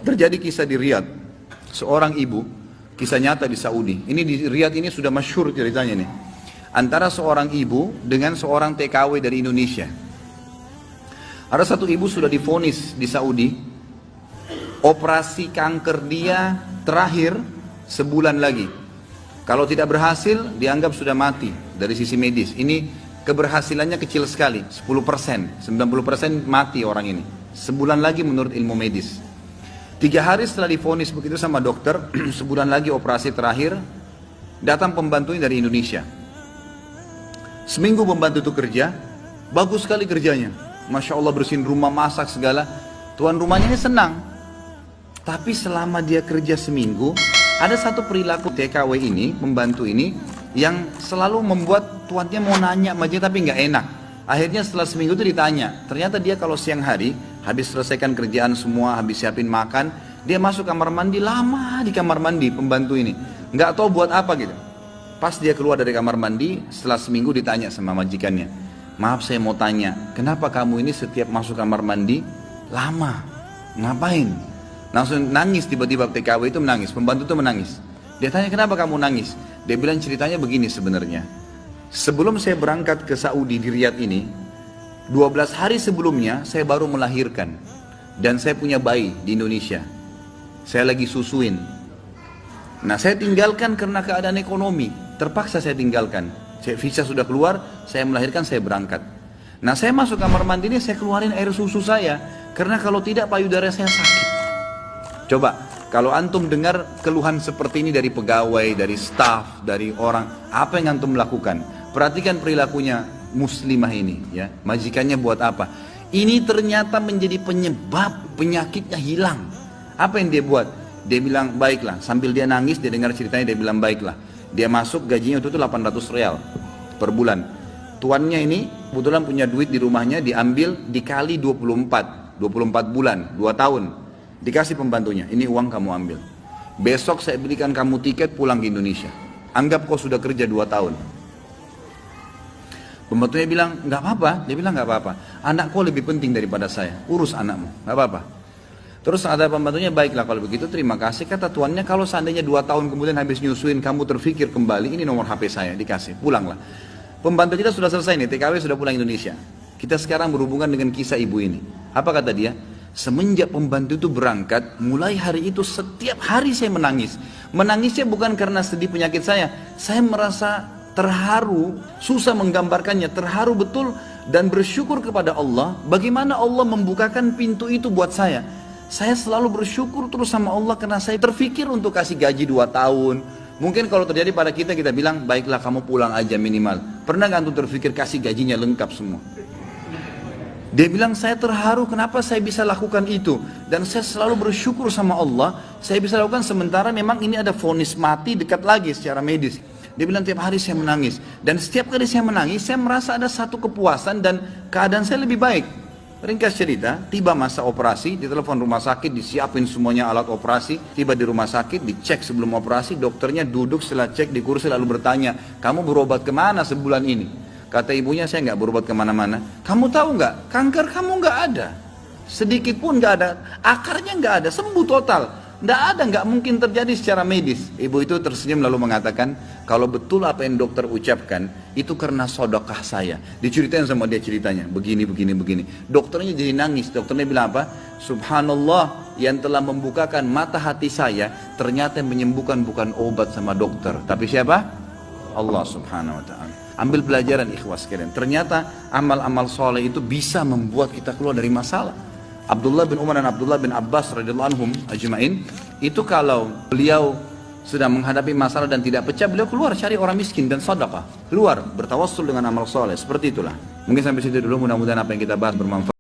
Terjadi kisah di Riyadh, seorang ibu, kisah nyata di Saudi. Ini di Riyadh ini sudah masyhur ceritanya nih. Antara seorang ibu dengan seorang TKW dari Indonesia. Ada satu ibu sudah divonis di Saudi, operasi kanker dia terakhir sebulan lagi. Kalau tidak berhasil, dianggap sudah mati dari sisi medis. Ini keberhasilannya kecil sekali, 10%, 90% mati orang ini. Sebulan lagi menurut ilmu medis. 3 hari setelah divonis begitu sama dokter, sebulan lagi operasi terakhir, datang pembantunya dari Indonesia. Seminggu pembantu itu kerja, bagus sekali kerjanya. Masya Allah bersihin rumah, masak segala. Tuan rumahnya ini senang. Tapi selama dia kerja seminggu, ada satu perilaku TKW ini, pembantu ini, yang selalu membuat tuannya mau nanya sama dia tapi nggak enak. Akhirnya setelah seminggu itu ditanya, ternyata dia kalau siang hari, habis selesaikan kerjaan semua, habis siapin makan, dia masuk kamar mandi, lama di kamar mandi pembantu ini. Nggak tahu buat apa gitu. Pas dia keluar dari kamar mandi, setelah seminggu ditanya sama majikannya, maaf saya mau tanya, kenapa kamu ini setiap masuk kamar mandi, lama, ngapain? Langsung nangis tiba-tiba TKW itu menangis, pembantu itu menangis. Dia tanya kenapa kamu nangis? Dia bilang ceritanya begini sebenarnya. Sebelum saya berangkat ke Saudi di Riyadh ini, 12 hari sebelumnya saya baru melahirkan. Dan saya punya bayi di Indonesia. Saya lagi susuin. Nah saya tinggalkan karena keadaan ekonomi. Terpaksa saya tinggalkan. Visa sudah keluar, saya melahirkan, saya berangkat. Nah saya masuk kamar mandi ini, saya keluarin air susu saya. Karena kalau tidak payudara saya sakit. Coba, kalau antum dengar keluhan seperti ini dari pegawai, dari staf, dari orang, apa yang antum lakukan? Perhatikan perilakunya muslimah ini, ya. Majikannya buat apa? Ini ternyata menjadi penyebab penyakitnya hilang. Apa yang dia buat? Dia bilang, baiklah. Sambil dia nangis, dia dengar ceritanya, dia bilang, baiklah. Dia masuk, gajinya itu 800 real per bulan. Tuannya ini kebetulan punya duit di rumahnya, diambil dikali 24 bulan, 2 tahun. Dikasih pembantunya, ini uang kamu ambil. Besok saya belikan kamu tiket pulang ke Indonesia. Anggap kau sudah kerja 2 tahun. Pembantunya bilang, nggak apa-apa. Dia bilang, nggak apa-apa. Anak kau lebih penting daripada saya. Urus anakmu, nggak apa-apa. Terus ada pembantunya, baiklah kalau begitu terima kasih. Kata tuannya, kalau seandainya 2 tahun kemudian habis nyusuin kamu terfikir kembali, ini nomor HP saya, dikasih, pulanglah. Pembantu kita sudah selesai nih, TKW sudah pulang Indonesia. Kita sekarang berhubungan dengan kisah ibu ini. Apa kata dia? Semenjak pembantu itu berangkat, mulai hari itu setiap hari saya menangis. Menangisnya bukan karena sedih penyakit saya merasa terharu, susah menggambarkannya, terharu betul dan bersyukur kepada Allah. Bagaimana Allah membukakan pintu itu buat saya. Saya selalu bersyukur terus sama Allah karena saya terfikir untuk kasih gaji 2 tahun. Mungkin kalau terjadi pada kita, kita bilang, baiklah kamu pulang aja minimal. Pernah gak antum terfikir kasih gajinya lengkap semua? Dia bilang, saya terharu kenapa saya bisa lakukan itu. Dan saya selalu bersyukur sama Allah, saya bisa lakukan sementara memang ini ada vonis mati dekat lagi secara medis. Dia bilang, tiap hari saya menangis. Dan setiap kali saya menangis, saya merasa ada satu kepuasan dan keadaan saya lebih baik. Ringkas cerita, tiba masa operasi, ditelepon rumah sakit, disiapin semuanya alat operasi. Tiba di rumah sakit, dicek sebelum operasi, dokternya duduk setelah cek di kursi lalu bertanya, kamu berobat kemana sebulan ini? Kata ibunya, saya nggak berobat kemana-mana. Kamu tahu nggak, kanker kamu nggak ada, sedikit pun nggak ada, akarnya nggak ada, sembuh total, nggak ada, nggak mungkin terjadi secara medis. Ibu itu tersenyum lalu mengatakan, kalau betul apa yang dokter ucapkan, itu karena sedekah saya. Diceritain sama dia ceritanya, begini. Dokternya jadi nangis. Dokternya bilang apa? Subhanallah, yang telah membukakan mata hati saya, ternyata yang menyembuhkan bukan obat sama dokter, tapi siapa? Allah subhanahu wa ta'ala. Ambil pelajaran ikhwas sekalian. Ternyata amal-amal soleh itu bisa membuat kita keluar dari masalah. Abdullah bin Umar dan Abdullah bin Abbas radhiyallahu anhum ajma'in, itu kalau beliau sedang menghadapi masalah dan tidak pecah, beliau keluar cari orang miskin dan sedekah. Keluar bertawassul dengan amal soleh. Seperti itulah. Mungkin sampai situ dulu, mudah-mudahan apa yang kita bahas bermanfaat.